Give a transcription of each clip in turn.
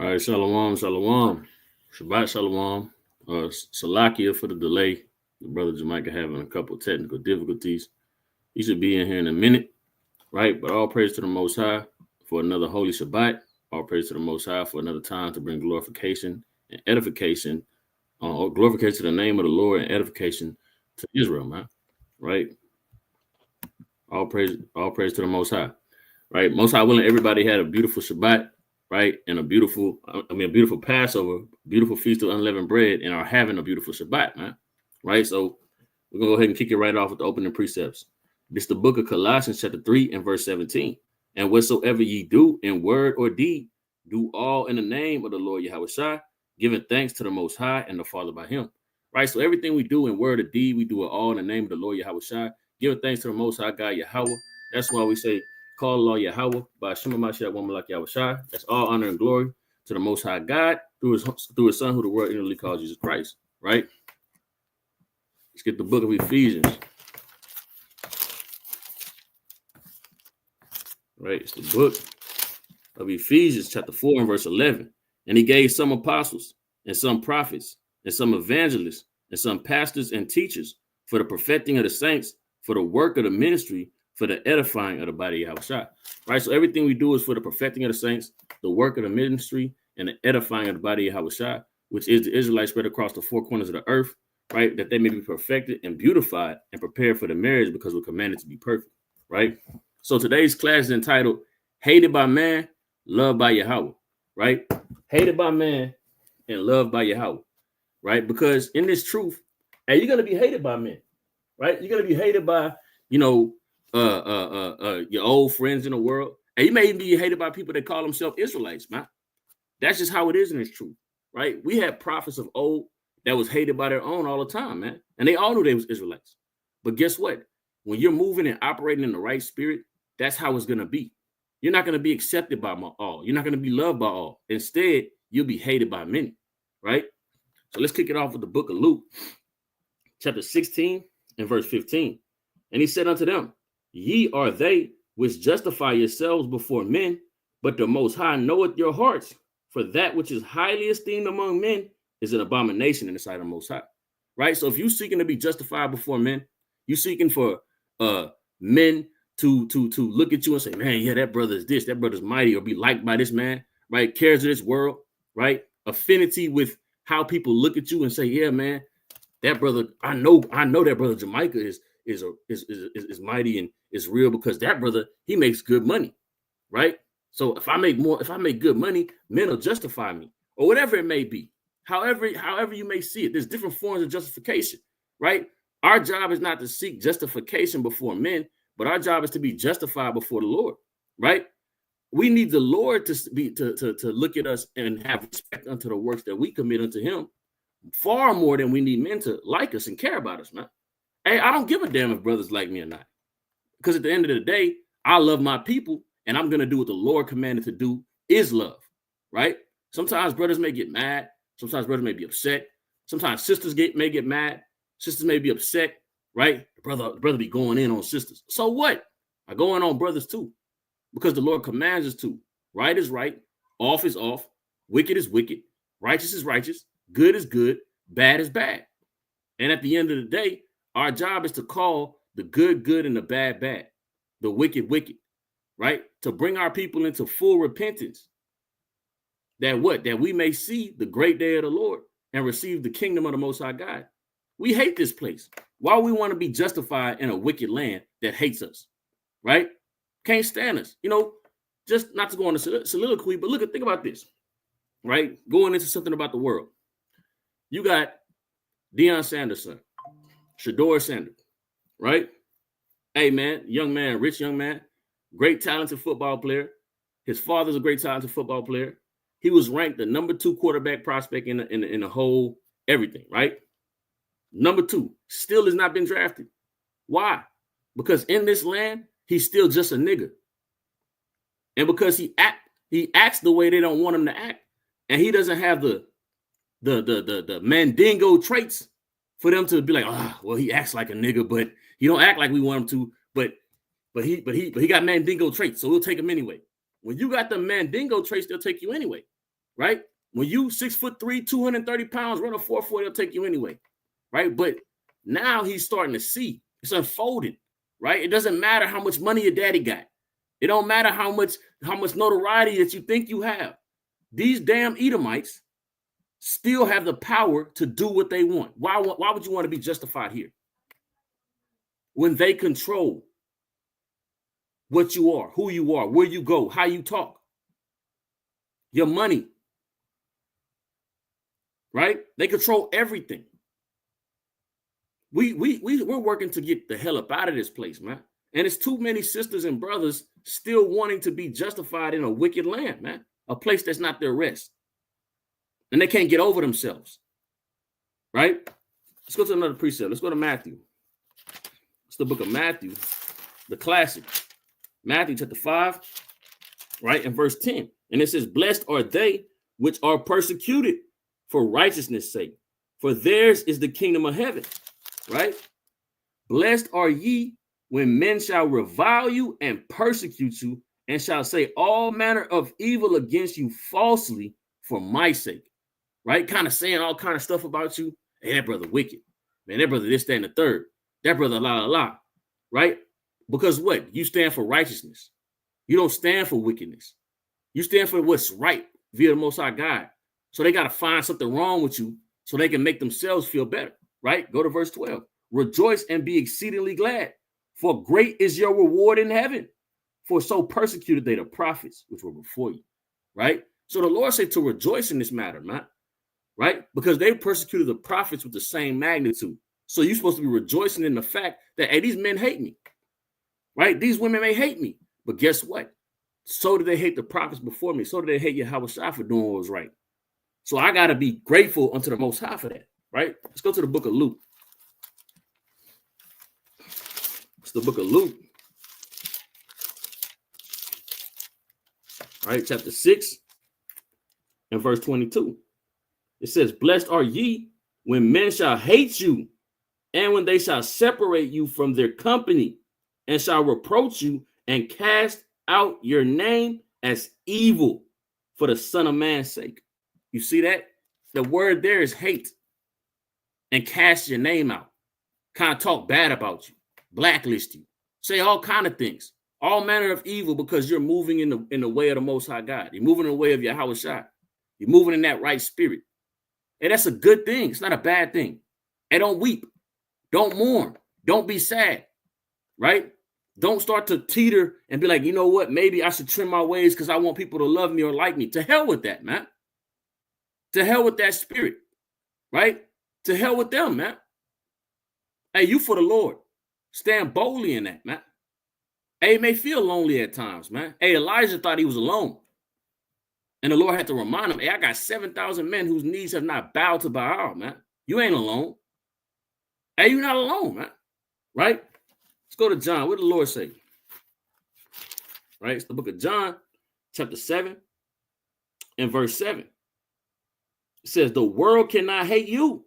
All right, shalom, shalom. Shabbat shalom. Salakia for the delay. The brother Jamaica having a couple of technical difficulties. He should be in here in a minute, right? But all praise to the Most High for another holy Shabbat. All praise to the Most High for another time to bring glorification and edification, or glorification to the name of the Lord and edification to Israel, man. Right? All praise to the Most High. Right? Most High willing, everybody had a beautiful Shabbat, right? And a beautiful Passover, beautiful feast of unleavened bread, and are having a beautiful Shabbat, man. Right? So we're gonna go ahead and kick it right off with the opening precepts. This is the book of Colossians, chapter 3 and verse 17. And whatsoever ye do in word or deed, do all in the name of the Lord Yahawah, giving thanks to the Most High and the Father by him. Right? So everything we do in word or deed, we do it all in the name of the Lord Yahawah, giving thanks to the Most High God Yahawah. That's why we say, call Allah Yahawah by Shema Mashiach one Malak Yahweh. That's all honor and glory to the Most High God through his Son, who the world inwardly calls Jesus Christ. Right? Let's get the book of Ephesians. Right? It's the book of Ephesians, chapter 4 and verse 11. And he gave some apostles and some prophets and some evangelists and some pastors and teachers for the perfecting of the saints, for the work of the ministry, for the edifying of the body of Yahawah. Right? So everything we do is for the perfecting of the saints, the work of the ministry, and the edifying of the body of Yahawah, which is the Israelites spread across the four corners of the earth, right? That they may be perfected and beautified and prepared for the marriage, because we're commanded to be perfect, right? So today's class is entitled Hated by Man, Loved by Yahawah, right? Hated by man and loved by Yahawah, right? Because in this truth, hey, you're going to be hated by men, right? You're going to be hated by, your old friends in the world. And you may even be hated by people that call themselves Israelites, man. That's just how it is in this truth, right? We had prophets of old that was hated by their own all the time, man. And they all knew they was Israelites. But guess what? When you're moving and operating in the right spirit, that's how it's going to be. You're not going to be accepted by all. You're not going to be loved by all. Instead, you'll be hated by many, right? So let's kick it off with the book of Luke, chapter 16 and verse 15. And he said unto them, ye are they which justify yourselves before men, but the Most High knoweth your hearts. For that which is highly esteemed among men is an abomination in the sight of the Most High, right? So if you're seeking to be justified before men, you're seeking for men to look at you and say, man, yeah, that brother is this, that brother's mighty, or be liked by this man, right? Cares of this world, right? Affinity with how people look at you and say, yeah, man, that brother, I know that brother Jamaica is mighty and is real, because that brother, he makes good money, right? So if I make good money, men will justify me, or whatever it may be. However you may see it, there's different forms of justification, right? Our job is not to seek justification before men, but our job is to be justified before the Lord, right? We need the Lord to look at us and have respect unto the works that we commit unto him, far more than we need men to like us and care about us, man. Hey, I don't give a damn if brothers like me or not, because at the end of the day, I love my people, and I'm going to do what the Lord commanded to do, is love, right? Sometimes brothers may get mad. Sometimes brothers may be upset. Sometimes sisters may get mad. Sisters may be upset, right? The brother be going in on sisters. So what? I go in on brothers too, because the Lord commands us to. Right is right. Off is off. Wicked is wicked. Righteous is righteous. Good is good. Bad is bad. And at the end of the day, our job is to call the good, good, and the bad, bad. The wicked, wicked. Right? To bring our people into full repentance. That we may see the great day of the Lord and receive the kingdom of the Most High God. We hate this place. Why we want to be justified in a wicked land that hates us, right? Can't stand us. Just not to go on a soliloquy, but think about this, right? Going into something about the world. You got Deion Sanders' son, Shador Sanders, right? Hey, man, young man, rich young man, great talented football player. His father's a great talented football player. He was ranked the number 2 quarterback prospect in the whole everything, right? Number 2, still has not been drafted. Why? Because in this land, he's still just a nigga. And because he acts the way they don't want him to act, and he doesn't have the mandingo traits for them to be like, well, he acts like a nigga, but he don't act like we want him to, but he got mandingo traits, so we'll take him anyway. When you got the mandingo traits, they'll take you anyway. right? When you 6'3", 230 pounds, run a 4.40, they'll take you anyway, right? But now he's starting to see. It's unfolding, right? It doesn't matter how much money your daddy got. It don't matter how much notoriety that you think you have. These damn Edomites still have the power to do what they want. Why would you want to be justified here? When they control what you are, who you are, where you go, how you talk, your money, right? They control everything. We're working to get the hell up out of this place, man. And it's too many sisters and brothers still wanting to be justified in a wicked land, man. A place that's not their rest. And they can't get over themselves, right? Let's go to another precept. Let's go to Matthew. It's the book of Matthew, the classic. Matthew chapter 5, right, and verse 10. And it says, blessed are they which are persecuted for righteousness' sake, for theirs is the kingdom of heaven, right? Blessed are ye when men shall revile you and persecute you, and shall say all manner of evil against you falsely for my sake, right? Kind of saying all kind of stuff about you. Hey, that brother wicked. Man, that brother this, that, and the third. That brother la, right? Because what? You stand for righteousness. You don't stand for wickedness. You stand for what's right via the Most High God. So they got to find something wrong with you so they can make themselves feel better, right? Go to verse 12. Rejoice and be exceedingly glad, for great is your reward in heaven. For so persecuted they the prophets which were before you, right? So the Lord said to rejoice in this matter, man, right? Because they persecuted the prophets with the same magnitude. So you're supposed to be rejoicing in the fact that, hey, these men hate me, right? These women may hate me, but guess what? So did they hate the prophets before me. So did they hate Yahawah for doing what was right. So I got to be grateful unto the Most High for that, right? Let's go to the book of Luke. It's the book of Luke, right? Chapter 6 and verse 22. It says, blessed are ye when men shall hate you, and when they shall separate you from their company, and shall reproach you and cast out your name as evil for the Son of Man's sake. You see that? The word there is hate. And cast your name out. Kind of talk bad about you. Blacklist you. Say all kind of things. All manner of evil because you're moving in the way of the Most High God. You're moving in the way of Yahawah. You're moving in that right spirit. And that's a good thing. It's not a bad thing. And don't weep. Don't mourn. Don't be sad. Right? Don't start to teeter and be like, you know what? Maybe I should trim my ways because I want people to love me or like me. To hell with that, man. To hell with that spirit. Right? To hell with them, man. Hey, you for the Lord. Stand boldly in that, man. Hey, it may feel lonely at times, man. Hey, Elijah thought he was alone. And the Lord had to remind him, hey, I got 7,000 men whose knees have not bowed to Baal, man. You ain't alone. Hey, you're not alone, man. Right? Let's go to John. What did the Lord say? Right? It's the book of John, chapter 7 and verse 7. It says, the world cannot hate you,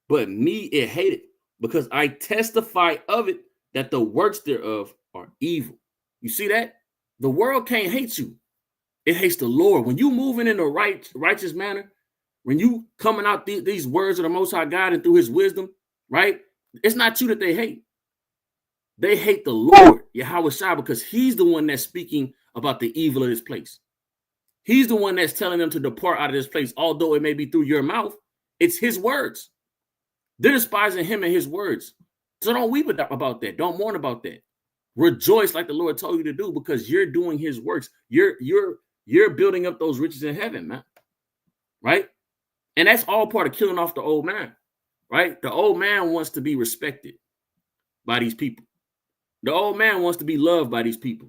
but me it hated, because I testify of it that the works thereof are evil. You see that? The world can't hate you. It hates the Lord. When you moving in the righteous manner, when you coming out these words of the Most High God and through his wisdom, right? It's not you that they hate. They hate the Lord, Yahawah, because he's the one that's speaking about the evil of this place. He's the one that's telling them to depart out of this place, although it may be through your mouth. It's his words. They're despising him and his words. So don't weep about that. Don't mourn about that. Rejoice like the Lord told you to do, because you're doing his works. You're building up those riches in heaven, man. Right? And that's all part of killing off the old man. Right? The old man wants to be respected by these people. The old man wants to be loved by these people.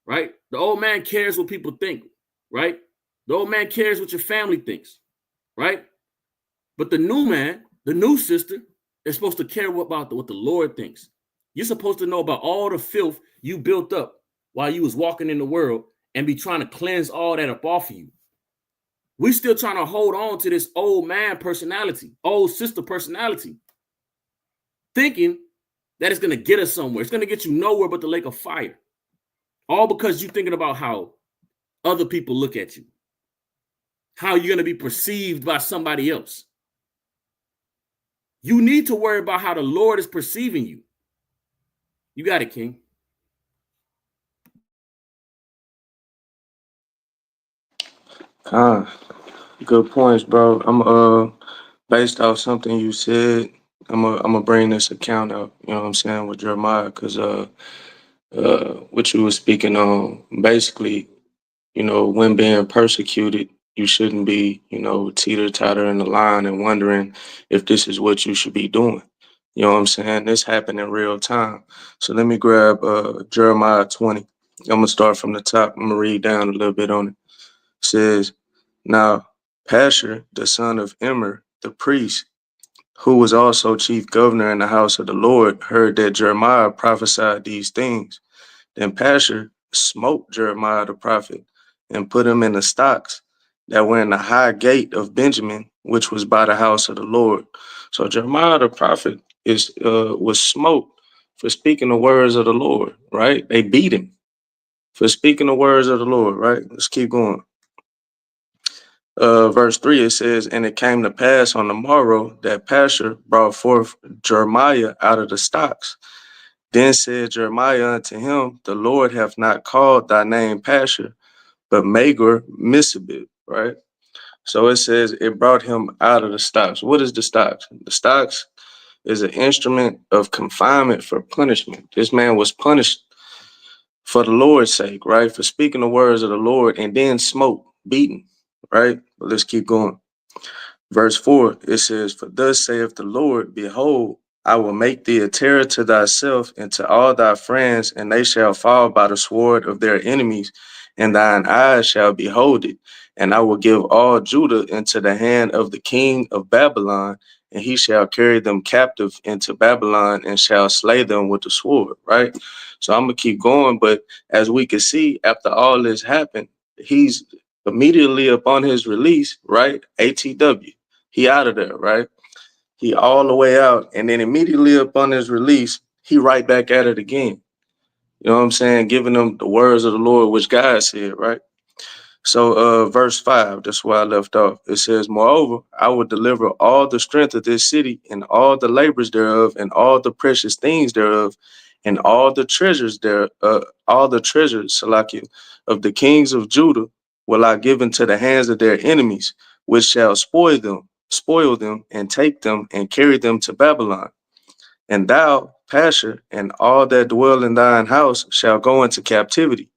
Right? The old man cares what people think. Right? The old man cares what your family thinks. Right? But the new man, the new sister, is supposed to care about what the Lord thinks. You're supposed to know about all the filth you built up while you was walking in the world and be trying to cleanse all that up off of you. We still trying to hold on to this old man personality, old sister personality, thinking that it's going to get us somewhere. It's going to get you nowhere but the lake of fire. All because you're thinking about how other people look at you. how you're going to be perceived by somebody else. You need to worry about how the Lord is perceiving you. You got it, King. Good points, bro. I'm based off something you said. I'm gonna bring this account up. You know what I'm saying with Jeremiah, because what you were speaking on, basically, when being persecuted, you shouldn't be, teeter-totter in the line and wondering if this is what you should be doing. You know what I'm saying? This happened in real time. So let me grab Jeremiah 20. I'm gonna start from the top. I'm gonna read down a little bit on it. It says, now Pashur, the son of Immer, the priest, who was also chief governor in the house of the Lord, heard that Jeremiah prophesied these things. Then Pashur smote Jeremiah the prophet and put him in the stocks that were in the high gate of Benjamin, which was by the house of the Lord. So Jeremiah the prophet was smote for speaking the words of the Lord, right? They beat him for speaking the words of the Lord, right? Let's keep going. Verse 3, it says, and it came to pass on the morrow that Pashur brought forth Jeremiah out of the stocks. Then said Jeremiah unto him, the Lord hath not called thy name Pashur, but Magor Missabib, right? So it says it brought him out of the stocks. What is the stocks? The stocks is an instrument of confinement for punishment. This man was punished for the Lord's sake, right? For speaking the words of the Lord and then smote, beaten, right? But let's keep going. Verse 4, it says, for thus saith the Lord, behold, I will make thee a terror to thyself and to all thy friends, and they shall fall by the sword of their enemies, and thine eyes shall behold it. And I will give all Judah into the hand of the king of Babylon, and he shall carry them captive into Babylon and shall slay them with the sword, right? So I'm going to keep going, but as we can see, after all this happened, he's immediately upon his release, right? ATW. He out of there, right? He all the way out. And then immediately upon his release, he right back at it again. You know what I'm saying? Giving them the words of the Lord, which God said, right? So verse 5, that's where I left off. It says, moreover, I will deliver all the strength of this city and all the labors thereof and all the precious things thereof and all the treasures there, Salakia, of the kings of Judah will I give into the hands of their enemies, which shall spoil them and take them and carry them to Babylon. And thou, Pashur, and all that dwell in thine house shall go into captivity,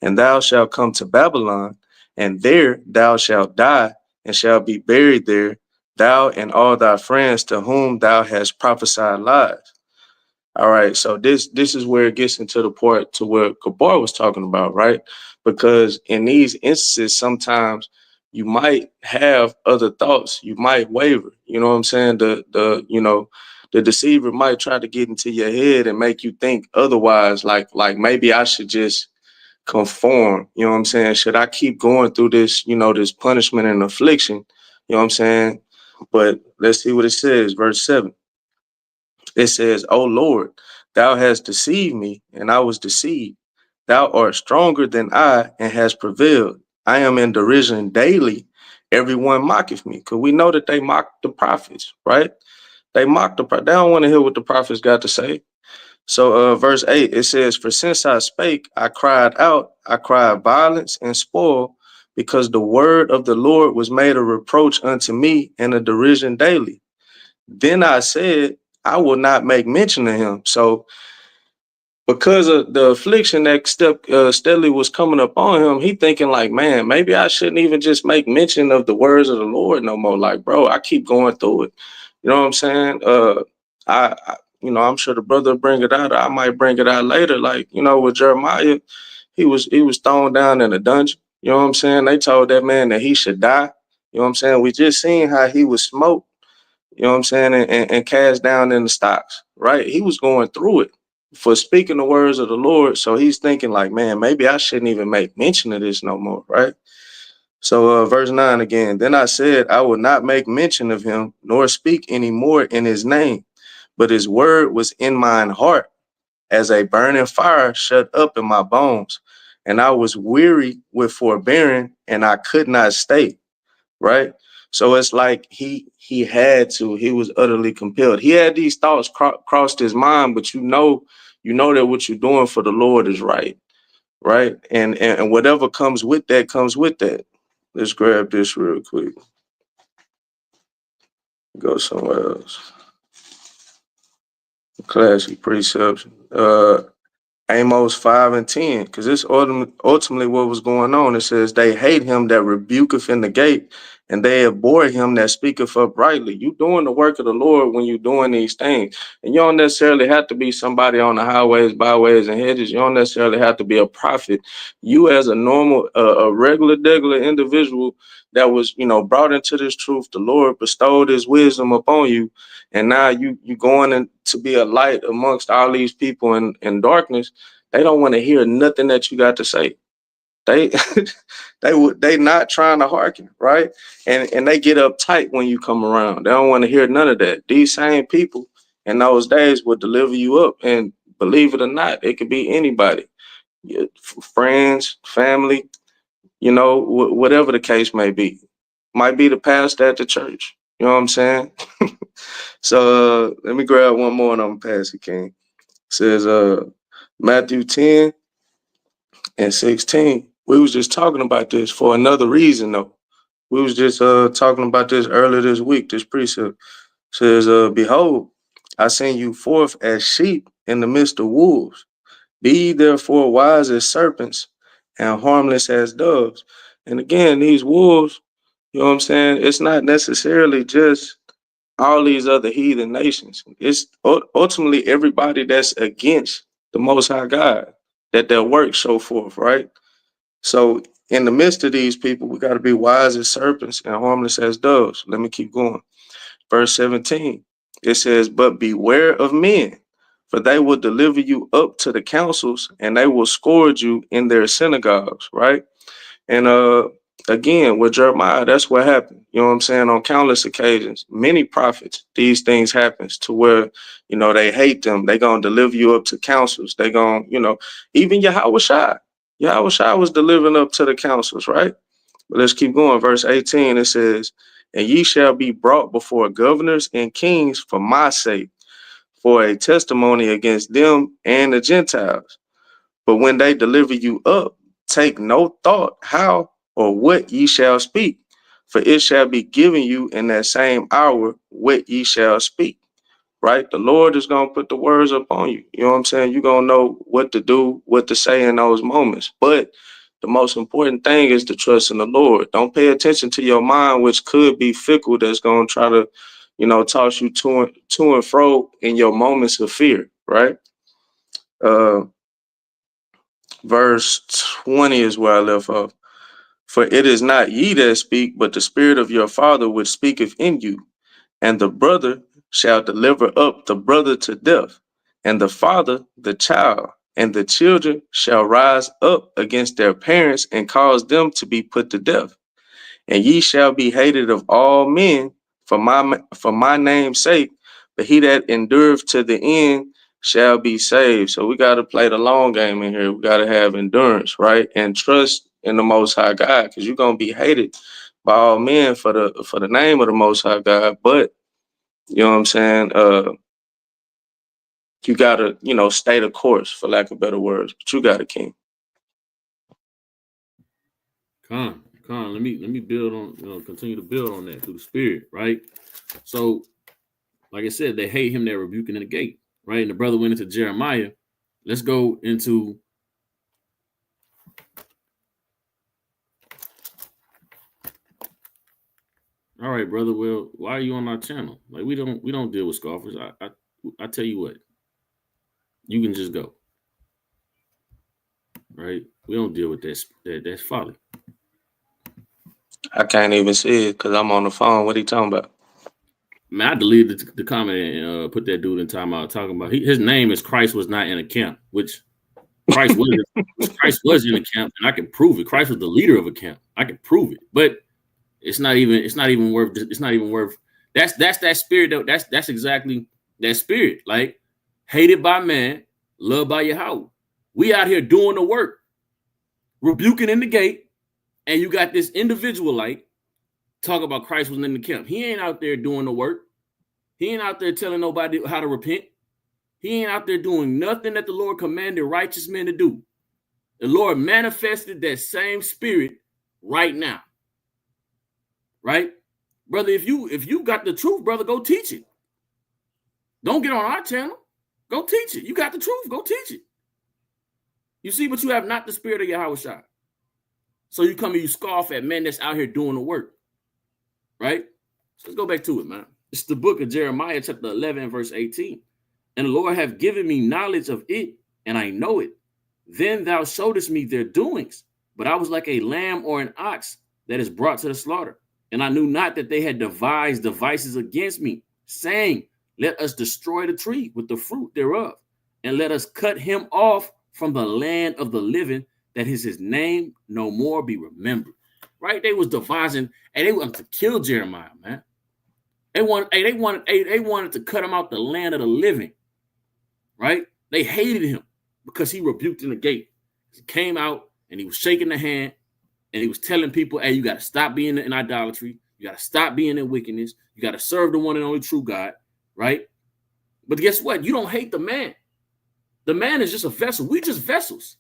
and thou shalt come to Babylon, and there thou shalt die, and shalt be buried there, thou and all thy friends to whom thou hast prophesied lies. All right, so this is where it gets into the part to where Gabar was talking about, right? Because in these instances, sometimes you might have other thoughts, you might waver. You know what I'm saying? The deceiver might try to get into your head and make you think otherwise, like maybe I should just conform. You know what I'm saying? Should I keep going through this, this punishment and affliction? You know what I'm saying? But let's see what it says, verse 7. It says, O Lord, thou hast deceived me, and I was deceived. Thou art stronger than I, and hast prevailed. I am in derision daily. Everyone mocketh me. Because we know that they mock the prophets, right? They mock the prophets. They don't want to hear what the prophets got to say. So verse 8, it says, for since I spake, I cried out, I cried violence and spoil, because the word of the Lord was made a reproach unto me and a derision daily. Then I said, I will not make mention of him. So because of the affliction that steadily was coming up on him, he thinking like, man, maybe I shouldn't even just make mention of the words of the Lord no more. Like, bro, I keep going through it. You know what I'm saying? I'm sure the brother will bring it out. I might bring it out later. Like, with Jeremiah, he was thrown down in a dungeon. You know what I'm saying? They told that man that he should die. You know what I'm saying? We just seen how he was smoked, you know what I'm saying, and cast down in the stocks, right? He was going through it for speaking the words of the Lord. So he's thinking like, man, maybe I shouldn't even make mention of this no more, right? So verse 9 again, then I said, I will not make mention of him, nor speak any more in his name, but his word was in mine heart as a burning fire shut up in my bones. And I was weary with forbearing, and I could not stay. right? So it's like he was utterly compelled. He had these thoughts crossed his mind, but you know that what you're doing for the Lord is right, right? And whatever comes with that comes with that. Let's grab this real quick. Go somewhere else. Classic precepts. Amos 5 and 10, because this ultimately what was going on. It says, they hate him that rebuketh in the gate, and they abhor him that speaketh uprightly. You doing the work of the Lord when you're doing these things. And you don't necessarily have to be somebody on the highways, byways, and hedges. You don't necessarily have to be a prophet. You as a normal, a regular, degular individual that was, brought into this truth, the Lord bestowed his wisdom upon you. And now you going in to be a light amongst all these people in darkness. They don't want to hear nothing that you got to say. They they not trying to hearken, right? And they get uptight when you come around. They don't want to hear none of that. These same people in those days would deliver you up, and believe it or not, it could be anybody, friends, family, whatever the case may be. Might be the pastor at the church. You know what I'm saying? So let me grab one more and I'm pass it, King. It says Matthew 10 and 16. We was just talking about this for another reason though. We was just talking about this earlier this week. This precept says, behold, I send you forth as sheep in the midst of wolves. Be ye therefore wise as serpents and harmless as doves. And again, these wolves, you know what I'm saying? It's not necessarily just all these other heathen nations. It's ultimately everybody that's against the Most High God, that their works show forth, right? So in the midst of these people, we got to be wise as serpents and harmless as doves. Let me keep going. Verse 17, it says, but beware of men, for they will deliver you up to the councils and they will scourge you in their synagogues, right? And again, with Jeremiah, that's what happened. You know what I'm saying? On countless occasions, many prophets, these things happens to where, they hate them. They gonna deliver you up to councils. They gonna, even Yahawah was delivering up to the councils, right? But let's keep going. Verse 18, it says, and ye shall be brought before governors and kings for my sake, for a testimony against them and the Gentiles. But when they deliver you up, take no thought how or what ye shall speak, for it shall be given you in that same hour what ye shall speak. Right? The Lord is going to put the words upon you. You know what I'm saying? You're going to know what to do, what to say in those moments. But the most important thing is to trust in the Lord. Don't pay attention to your mind, which could be fickle, that's going to try to, toss you to and fro in your moments of fear, right? Verse 20 is where I left off. For it is not ye that speak, but the Spirit of your Father which speaketh in you. And the brother shall deliver up the brother to death, and the father the child, and the children shall rise up against their parents and cause them to be put to death. And ye shall be hated of all men for my name's sake, but he that endureth to the end shall be saved. So we got to play the long game in here. We got to have endurance, right? And trust in the Most High God, because you're gonna be hated by all men for the name of the Most High God. But you know what I'm saying? You gotta, stay the course, for lack of better words. But you got it, King. Con, let me build on, continue to build on that through the Spirit, right? So, like I said, they hate him that rebuking in the gate, right? And the brother went into Jeremiah. Let's go into. All right, brother. Well, why are you on our channel? Like we don't deal with scoffers. I tell you what, you can just go. Right? We don't deal with that's folly. I can't even see it because I'm on the phone. What are you talking about? Man, I deleted the comment and put that dude in timeout talking about his name is Christ was not in a camp, which Christ was in a camp, and I can prove it. Christ was the leader of a camp. I can prove it, but it's not even worth. That's that spirit. Though. That's exactly that spirit. Like hated by man, loved by Yahawah. We out here doing the work, rebuking in the gate, and you got this individual like talk about Christ was in the camp. He ain't out there doing the work. He ain't out there telling nobody how to repent. He ain't out there doing nothing that the Lord commanded righteous men to do. The Lord manifested that same spirit right now. Right? Brother, if you got the truth, brother, go teach it. Don't get on our channel. Go teach it. You got the truth. Go teach it. You see, but you have not the spirit of Yahawah. So you come and you scoff at men that's out here doing the work. Right? So let's go back to it, man. It's the book of Jeremiah, chapter 11, verse 18. And the Lord hath given me knowledge of it, and I know it. Then thou showedest me their doings, but I was like a lamb or an ox that is brought to the slaughter. And I knew not that they had devised devices against me, saying, let us destroy the tree with the fruit thereof, and let us cut him off from the land of the living, that his name no more be remembered. Right? They was devising, and they wanted to kill Jeremiah, man. They wanted to cut him out the land of the living. Right? They hated him because he rebuked in the gate. He came out and he was shaking the hand and he was telling people, hey, you got to stop being in idolatry. You got to stop being in wickedness. You got to serve the one and only true God. Right? But guess what? You don't hate the man. The man is just a vessel. We just vessels.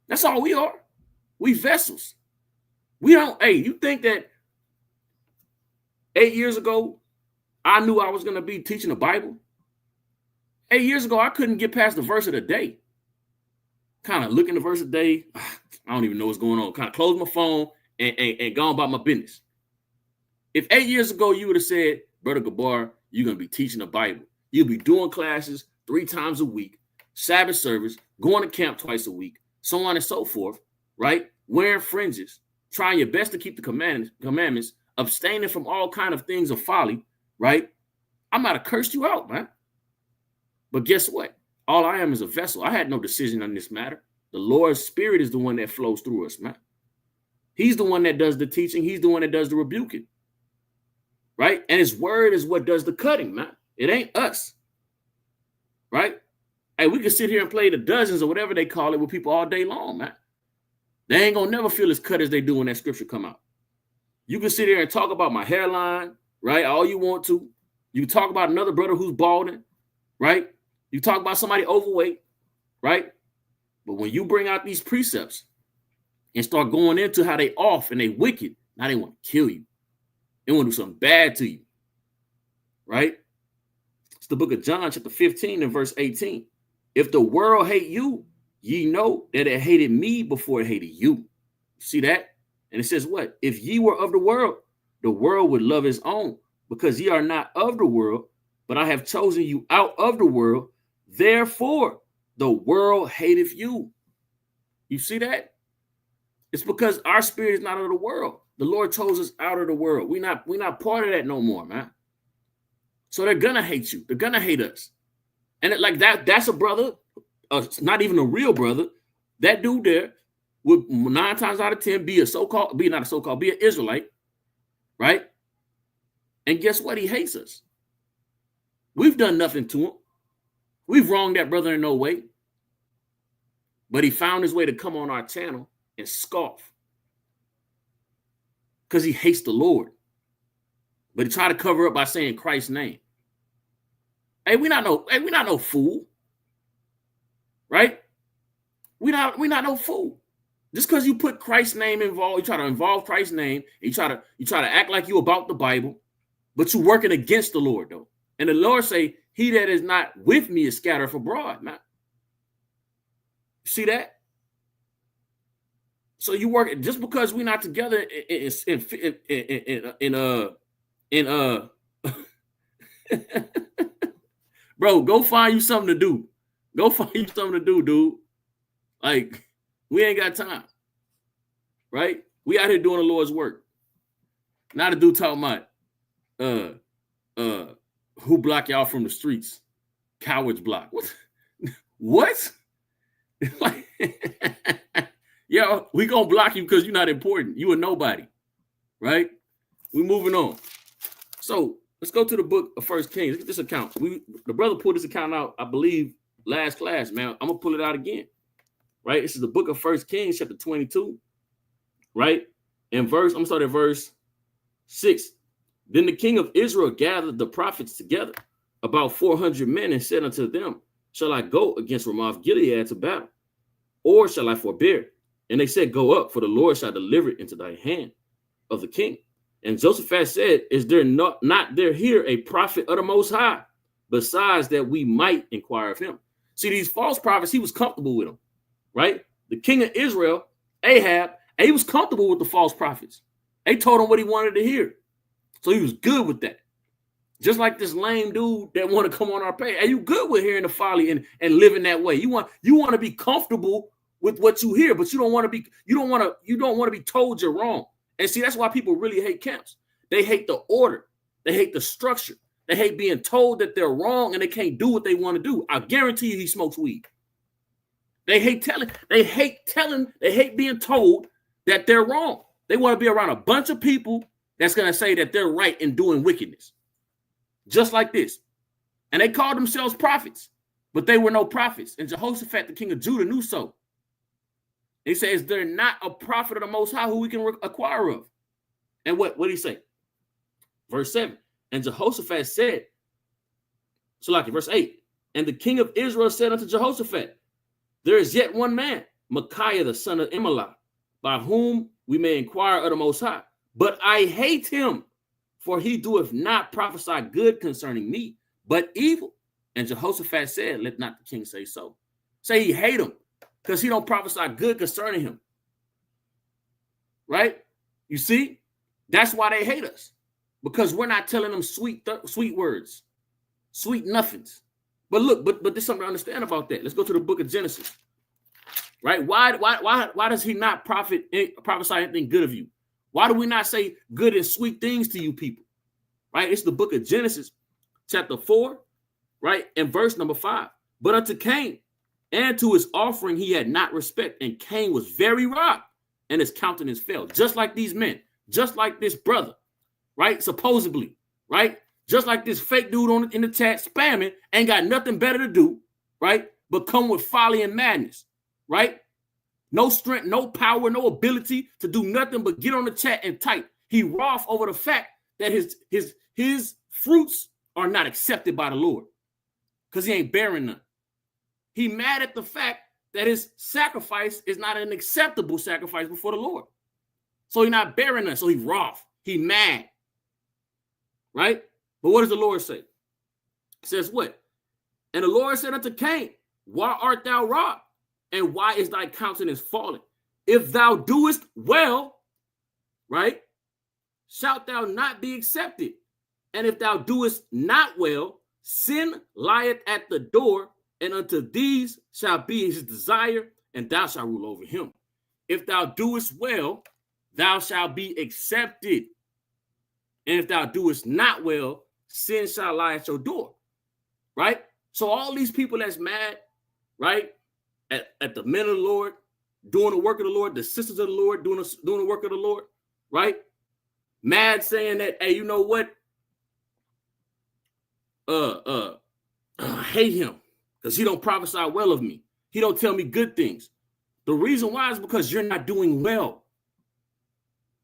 That's all we are. We vessels. We don't, hey, you think that 8 years ago, I knew I was going to be teaching the Bible? 8 years ago, I couldn't get past the verse of the day. Kind of looking the verse of the day. I don't even know what's going on. Kind of close my phone and go about my business. If 8 years ago, you would have said, Brother Gabar, you're going to be teaching the Bible. You'll be doing classes 3 times a week, Sabbath service, going to camp twice a week, so on and so forth, right? Wearing fringes, trying your best to keep the commandments, abstaining from all kind of things of folly, right? I might have cursed you out, man. But guess what? All I am is a vessel. I had no decision on this matter. The Lord's Spirit is the one that flows through us, man. He's the one that does the teaching. He's the one that does the rebuking, right? And his word is what does the cutting, man. It ain't us, right? Hey, we can sit here and play the dozens or whatever they call it with people all day long, man. They ain't gonna never feel as cut as they do when that scripture come out. You can sit here and talk about my hairline, right? All you want to. You talk about another brother who's balding, right? You talk about somebody overweight, right? But when you bring out these precepts and start going into how they off and they wicked, now they want to kill you. They want to do something bad to you, right? It's the book of John, chapter 15 and verse 18. If the world hate you, ye know that it hated me before it hated you. See that? And it says what? If ye were of the world would love his own, because ye are not of the world, but I have chosen you out of the world. Therefore, the world hateth you. You see that? It's because our spirit is not of the world. The Lord chose us out of the world. We're not part of that no more, man. So they're gonna hate you. They're gonna hate us. And that's a brother, not even a real brother. That dude there would 9 times out of 10 be an Israelite, right? And guess what? He hates us. We've done nothing to him. We've wronged that brother in no way. But he found his way to come on our channel and scoff. Because he hates the Lord. But he tried to cover up by saying Christ's name. Hey, we're not no fool. Right? We're not no fool. Just because you put Christ's name involved, you try to involve Christ's name, you try to act like you about the Bible, but you're working against the Lord, though. And the Lord say, he that is not with me is scattered abroad. Man. See that? So you work just because we're not together bro, go find you something to do. Go find you something to do, dude. Like, we ain't got time. Right? We out here doing the Lord's work. Not a dude talking about who block y'all from the streets? Cowards block. What? Like, yo, we gonna block you because you're not important. You a nobody. Right? We moving on. So let's go to the book of 1 Kings. Look at this account. The brother pulled this account out, I believe, last class, man. I'm gonna pull it out again. Right? This is the book of 1 Kings, chapter 22. Right? I'm gonna start at verse 6. Then the king of Israel gathered the prophets together, about 400 men, and said unto them, shall I go against Ramoth Gilead to battle, or shall I forbear? And they said, go up, for the Lord shall deliver it into thy hand of the king. And Josaphat said, is there not there here a prophet of the Most High, besides that we might inquire of him? See, these false prophets, he was comfortable with them, right? The king of Israel, Ahab, and he was comfortable with the false prophets. They told him what he wanted to hear. So he was good with that. Just like this lame dude that want to come on our page. Are you good with hearing the folly and living that way? You want to be comfortable with what you hear, but you don't want to be told you're wrong. And see, that's why people really hate camps. They hate the order. They hate the structure. They hate being told that they're wrong and they can't do what they want to do. I guarantee you he smokes weed. They hate being told that they're wrong. They want to be around a bunch of people that's going to say that they're right in doing wickedness. Just like this. And they called themselves prophets, but they were no prophets. And Jehoshaphat, the king of Judah, knew so. He says, they're not a prophet of the Most High who we can acquire of. And what did he say? Verse 7. And Jehoshaphat said, verse 8. And the king of Israel said unto Jehoshaphat, there is yet one man, Micaiah the son of Imlah, by whom we may inquire of the Most High. But I hate him, for he doeth not prophesy good concerning me, but evil. And Jehoshaphat said, let not the king say so. Say he hate him, because he don't prophesy good concerning him. Right? You see? That's why they hate us. Because we're not telling them sweet words, sweet nothings. But look, but there's something to understand about that. Let's go to the book of Genesis. Right? Why does he not prophesy anything good of you? Why do we not say good and sweet things to you people? Right? It's the book of Genesis, chapter 4, right? And verse number 5. But unto Cain and to his offering he had not respect, and Cain was very wroth, and his countenance fell. Just like these men, just like this brother, right? Supposedly, right? Just like this fake dude in the chat spamming, ain't got nothing better to do, right? But come with folly and madness, right? No strength, no power, no ability to do nothing but get on the chat and type. He wroth over the fact that his fruits are not accepted by the Lord because he ain't bearing none. He mad at the fact that his sacrifice is not an acceptable sacrifice before the Lord. So he not bearing none. So he wroth. He mad. Right? But what does the Lord say? It says what? And the Lord said unto Cain, why art thou wroth? And why is thy countenance fallen? If thou doest well, right, shalt thou not be accepted. And if thou doest not well, sin lieth at the door, and unto these shall be his desire, and thou shalt rule over him. If thou doest well, thou shalt be accepted. And if thou doest not well, sin shall lie at your door. Right? So all these people that's mad, right, at the men of the Lord, doing the work of the Lord, the sisters of the Lord, doing the work of the Lord, right? Mad saying that, hey, you know what? I hate him because he don't prophesy well of me. He don't tell me good things. The reason why is because you're not doing well.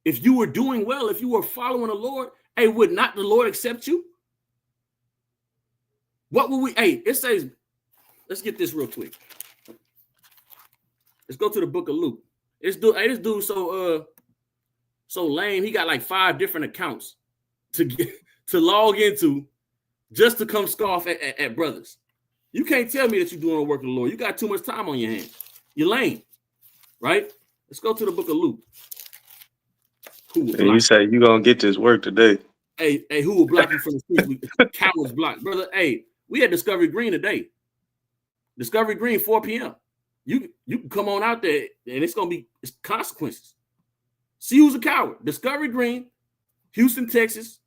If you were doing well, if you were following the Lord, hey, would not the Lord accept you? What would we, hey, it says, let's get this real quick. Let's go to the book of Luke. This dude so lame. He got like 5 different accounts to log into just to come scoff at brothers. You can't tell me that you're doing the work of the Lord. You got too much time on your hands. You're lame, right? Let's go to the book of Luke. And you say you gonna get this work today. Hey, who will block you from the streets? Cowards block, brother. Hey, we had Discovery Green today. Discovery Green, 4 p.m. You can come on out there and it's consequences. See who's a coward. Discovery Green, Houston, Texas,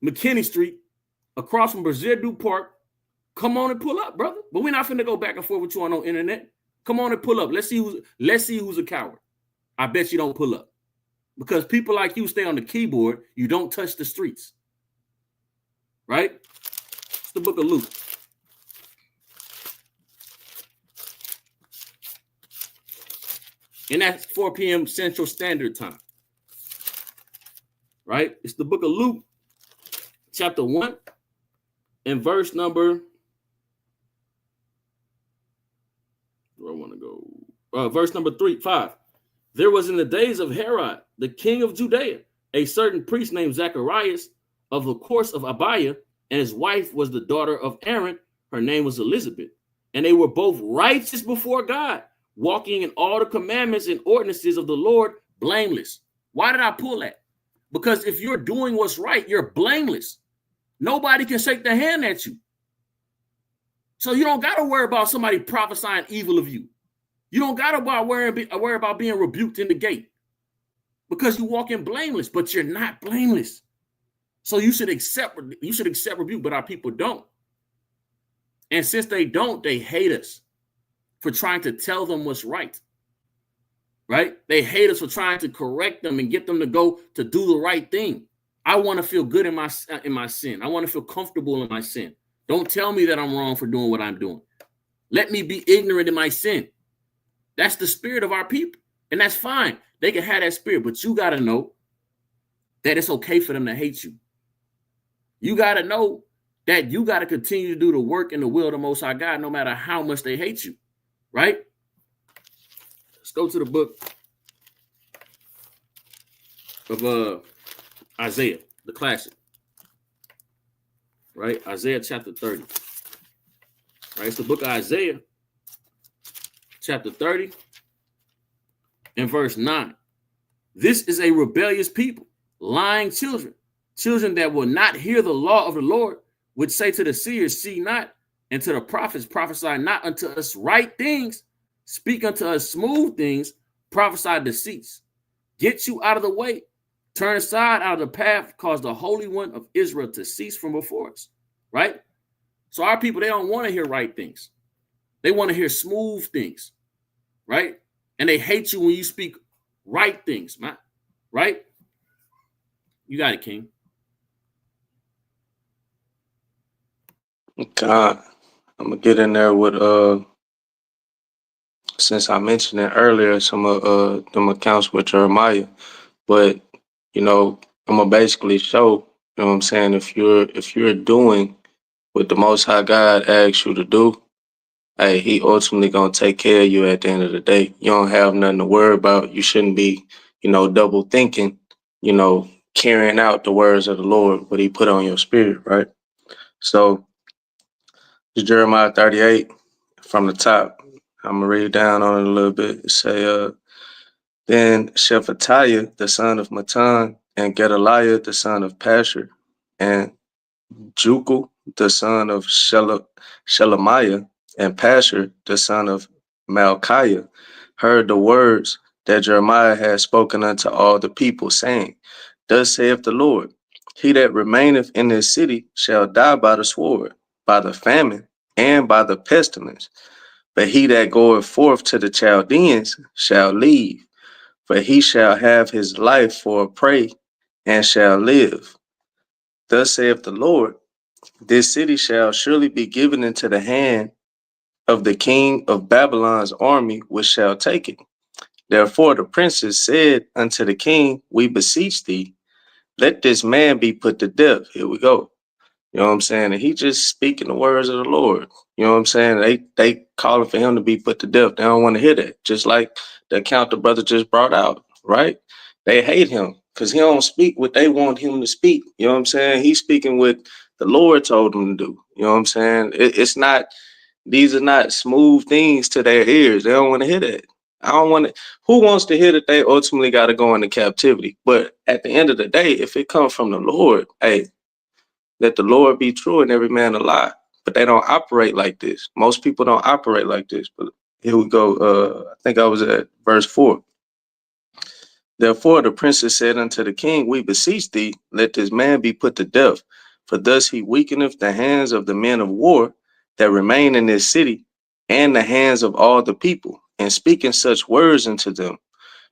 McKinney Street, across from Brazil Park. Come on and pull up, brother. But we're not finna go back and forth with you on no internet. Come on and pull up. Let's see who's a coward. I bet you don't pull up. Because people like you stay on the keyboard, you don't touch the streets. Right? It's the book of Luke. And that's 4 p.m. Central Standard Time. right? It's the book of Luke, chapter 1, and verse number, where I want to go, verse number 5. There was in the days of Herod, the king of Judea, a certain priest named Zacharias of the course of Abiah, and his wife was the daughter of Aaron. Her name was Elizabeth. And they were both righteous before God, walking in all the commandments and ordinances of the Lord, blameless. Why did I pull that? Because if you're doing what's right, you're blameless. Nobody can shake their hand at you. So you don't got to worry about somebody prophesying evil of you. You don't got to worry about being rebuked in the gate, because you walk in blameless, but you're not blameless. So you should accept rebuke, but our people don't. And since they don't, they hate us for trying to tell them what's right. Right? They hate us for trying to correct them and get them to go to do the right thing. I want to feel good in my sin. I want to feel comfortable in my sin. Don't tell me that I'm wrong for doing what I'm doing. Let me be ignorant in my sin. That's the spirit of our people. And that's fine. They can have that spirit, but you got to know that it's okay for them to hate you. You got to know that you got to continue to do the work and the will of the Most High God, no matter how much they hate you. Right? Let's go to the book of Isaiah, the classic. Right? Isaiah chapter 30. Right? It's the book of Isaiah, chapter 30, and verse 9. This is a rebellious people, lying children, children that will not hear the law of the Lord, which say to the seers, see not, and to the prophets, prophesy not unto us right things, speak unto us smooth things, prophesy deceits. Get you out of the way, turn aside out of the path, cause the Holy One of Israel to cease from before us. Right? So our people, they don't want to hear right things. They want to hear smooth things. Right? And they hate you when you speak right things, man. Right? You got it, King. God, I'm gonna get in there with since I mentioned it earlier, some of them accounts with Jeremiah. But I'm gonna basically show, what I'm saying, if you're doing what the Most High God asks you to do, hey, He ultimately gonna take care of you at the end of the day. You don't have nothing to worry about. You shouldn't be, double thinking, carrying out the words of the Lord, what He put on your spirit, right? So it's Jeremiah 38 from the top. I'm gonna read down on it a little bit. It say, then Shephatiah, the son of Matan, and Gedaliah, the son of Pashur, and Jukal, the son of Shelemiah, and Pashur, the son of Malchiah, heard the words that Jeremiah had spoken unto all the people, saying, thus saith the Lord, he that remaineth in this city shall die by the sword, by the famine, and by the pestilence. But he that goeth forth to the Chaldeans shall leave, for he shall have his life for a prey, and shall live. Thus saith the Lord, this city shall surely be given into the hand of the king of Babylon's army, which shall take it. Therefore the princes said unto the king, we beseech thee, let this man be put to death. Here we go. You know what I'm saying? And he just speaking the words of the Lord. You know what I'm saying? They calling for him to be put to death. They don't want to hear that. Just like the account the brother just brought out, right? They hate him because he don't speak what they want him to speak. You know what I'm saying? He's speaking what the Lord told him to do. You know what I'm saying? It's not, these are not smooth things to their ears. They don't want to hear that. I don't want to. Who wants to hear that they ultimately got to go into captivity? But at the end of the day, if it comes from the Lord, hey, let the Lord be true and every man a lie. But they don't operate like this. Most people don't operate like this. But here we go. I think I was at verse 4. Therefore the princes said unto the king, we beseech thee, let this man be put to death. For thus he weakeneth the hands of the men of war that remain in this city, and the hands of all the people, and speaking such words unto them.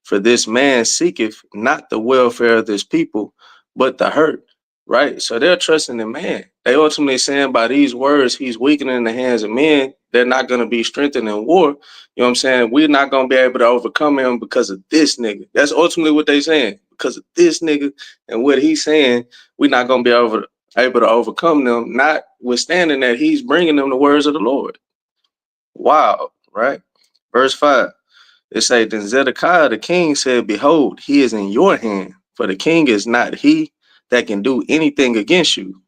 For this man seeketh not the welfare of this people, but the hurt. Right? So they're trusting in man. They ultimately saying by these words, he's weakening the hands of men. They're not going to be strengthened in war. You know what I'm saying? We're not going to be able to overcome him because of this nigga. That's ultimately what they saying. because of this nigga and what he's saying, we're not going to be able to overcome them, notwithstanding that he's bringing them the words of the Lord. Wow, right? Verse 5, it say, then Zedekiah the king said, behold, he is in your hand, for the king is not he that can do anything against you.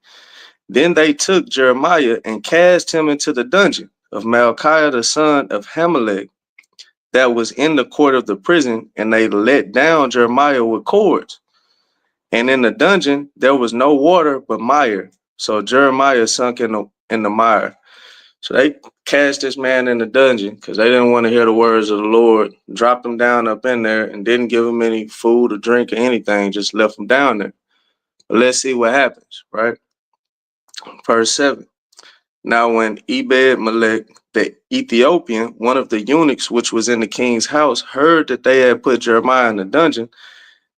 Then they took Jeremiah and cast him into the dungeon of Malchiah the son of Hamelech, that was in the court of the prison, and they let down Jeremiah with cords. And in the dungeon there was no water but mire. So Jeremiah sunk in the mire. So they cast this man in the dungeon because they didn't want to hear the words of the Lord, dropped him down up in there and didn't give him any food or drink or anything, just left him down there. But let's see what happens, right? Verse 7. Now when Ebed-Melech the Ethiopian, one of the eunuchs which was in the king's house, heard that they had put Jeremiah in the dungeon,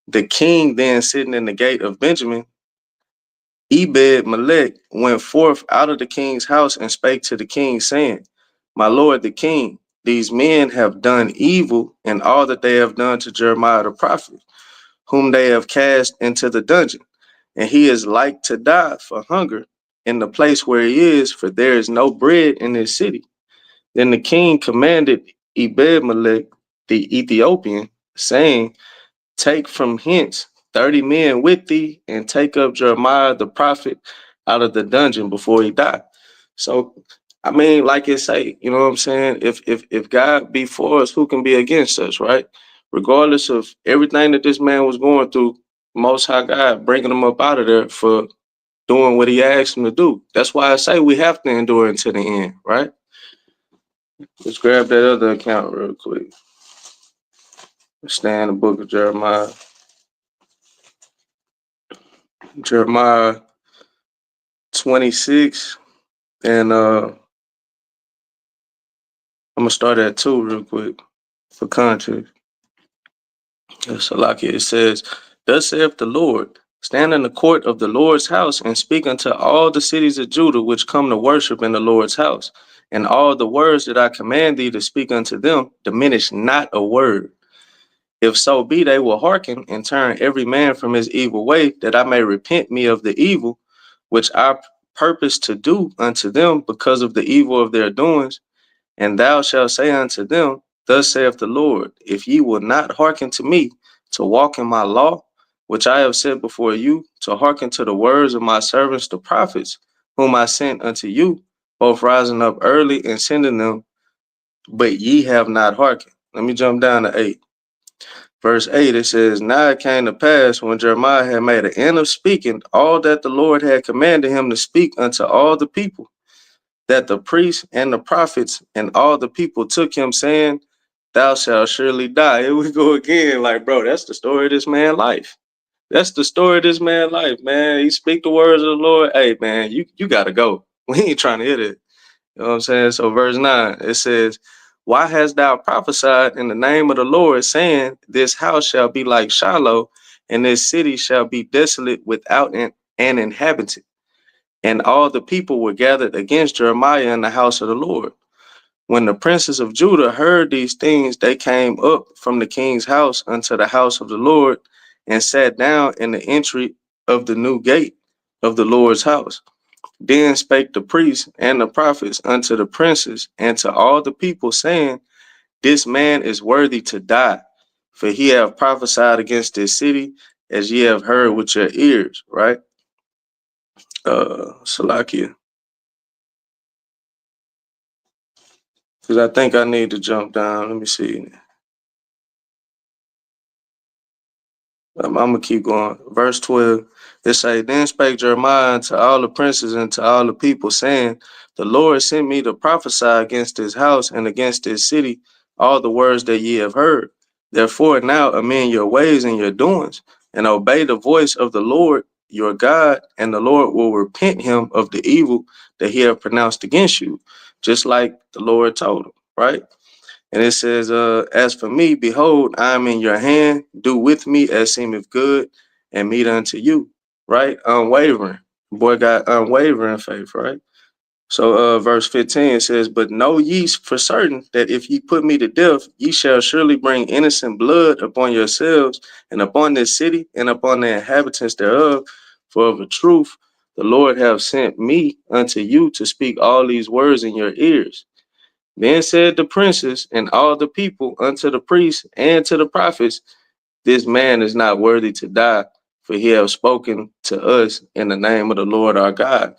the king then sitting in the gate of Benjamin, Ebed-Melech went forth out of the king's house and spake to the king, saying, my lord the king, these men have done evil in all that they have done to Jeremiah the prophet, whom they have cast into the dungeon, and he is like to die for hunger in the place where he is, for there is no bread in his city. Then the king commanded Ebed-Melech the Ethiopian, saying, take from hence 30 men with thee, and take up Jeremiah the prophet out of the dungeon before he die. So, I mean, like it say, you know what I'm saying? If God be for us, who can be against us, right? Regardless of everything that this man was going through, Most High God bringing him up out of there for doing what he asked him to do. That's why I say we have to endure until the end, right? Let's grab that other account real quick. Stay in the book of Jeremiah. Jeremiah 26, and I'm gonna start at 2 real quick for context. So like it says, thus saith the Lord, stand in the court of the Lord's house and speak unto all the cities of Judah which come to worship in the Lord's house, and all the words that I command thee to speak unto them, diminish not a word. If so be they will hearken and turn every man from his evil way, that I may repent me of the evil which I purpose to do unto them because of the evil of their doings. And thou shalt say unto them, thus saith the Lord, if ye will not hearken to me, to walk in my law, which I have set before you, to hearken to the words of my servants the prophets, whom I sent unto you, both rising up early and sending them, but ye have not hearkened. Let me jump down to 8. Verse 8, it says, now it came to pass, when Jeremiah had made an end of speaking all that the Lord had commanded him to speak unto all the people, that the priests and the prophets and all the people took him, saying, thou shalt surely die. Here we go again. Like, bro, that's the story of this man's life. That's the story of this man's life, man. He speak the words of the Lord. Hey, man, you got to go. We ain't trying to hear it. You know what I'm saying? So verse 9, it says, why hast thou prophesied in the name of the Lord, saying, this house shall be like Shiloh, and this city shall be desolate without an inhabitant? And all the people were gathered against Jeremiah in the house of the Lord. When the princes of Judah heard these things, they came up from the king's house unto the house of the Lord, and sat down in the entry of the new gate of the Lord's house. Then spake the priests and the prophets unto the princes and to all the people, saying, this man is worthy to die, for he hath prophesied against this city, as ye have heard with your ears, right? Salakia. Because I think I need to jump down. Let me see. I'm gonna keep going. Verse 12, it say, then spake Jeremiah unto all the princes and to all the people, saying, the Lord sent me to prophesy against this house and against this city all the words that ye have heard. Therefore now amend your ways and your doings, and obey the voice of the Lord your God, and the Lord will repent him of the evil that he have pronounced against you, just like the Lord told him, right? And it says, as for me, behold, I am in your hand. Do with me as seemeth good, and meet unto you. Right? Unwavering. Boy got unwavering faith, right? So verse 15 says, "But know ye for certain that if ye put me to death, ye shall surely bring innocent blood upon yourselves and upon this city and upon the inhabitants thereof. For of a truth the Lord hath sent me unto you to speak all these words in your ears." Then said the princes and all the people unto the priests and to the prophets, "This man is not worthy to die, for he hath spoken to us in the name of the Lord our God."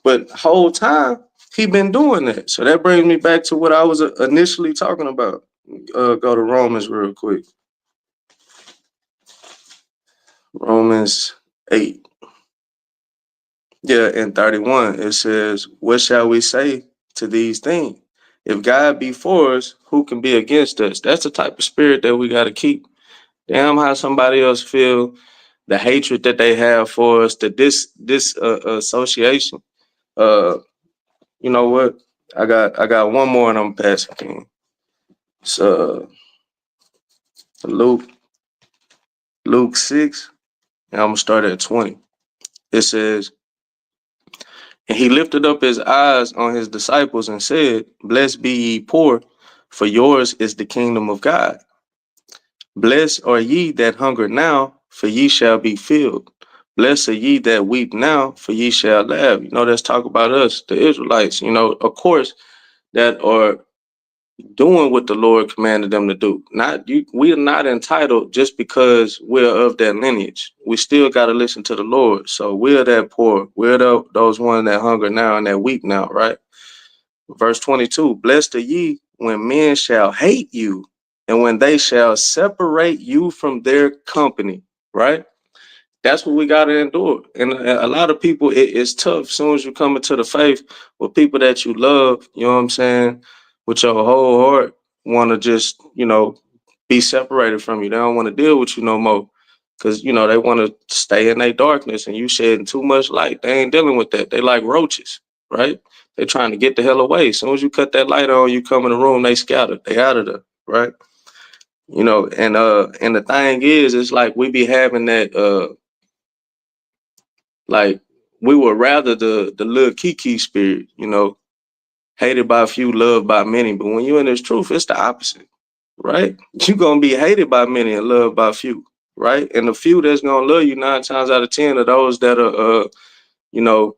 But the whole time he been doing that. So that brings me back to what I was initially talking about. Go to Romans real quick. Romans 8. Yeah, in 31, it says, "What shall we say to these things? If God be for us, who can be against us?" That's the type of spirit that we got to keep. Damn how somebody else feel, the hatred that they have for us, the this association. You know what? I got one more and I'm passing king. It's Luke Luke 6, and I'm gonna start at 20. It says, "And he lifted up his eyes on his disciples and said, Blessed be ye poor, for yours is the kingdom of God. Blessed are ye that hunger now, for ye shall be filled. Blessed are ye that weep now, for ye shall laugh." You know, let's talk about us, the Israelites. You know, of course, that are doing what the Lord commanded them to do. Not you. We are not entitled just because we're of that lineage. We still got to listen to the Lord. So we're that poor. We're those ones that hunger now and that weep now, right? Verse 22, "Blessed are ye when men shall hate you and when they shall separate you from their company," right? That's what we got to endure. And a lot of people, it's tough. As soon as you come into the faith with people that you love, you know what I'm saying, with your whole heart, want to just, be separated from you. They don't want to deal with you no more because, they want to stay in their darkness and you shedding too much light. They ain't dealing with that. They like roaches, right? They trying to get the hell away. As soon as you cut that light on, you come in the room, they scatter. They out of there, right? And the thing is, it's like we be having that like we would rather the little Kiki spirit, hated by a few, loved by many. But when you're in this truth, it's the opposite, right? You're gonna be hated by many and loved by few, right? And the few that's gonna love you 9 times out of 10 are those that are you know,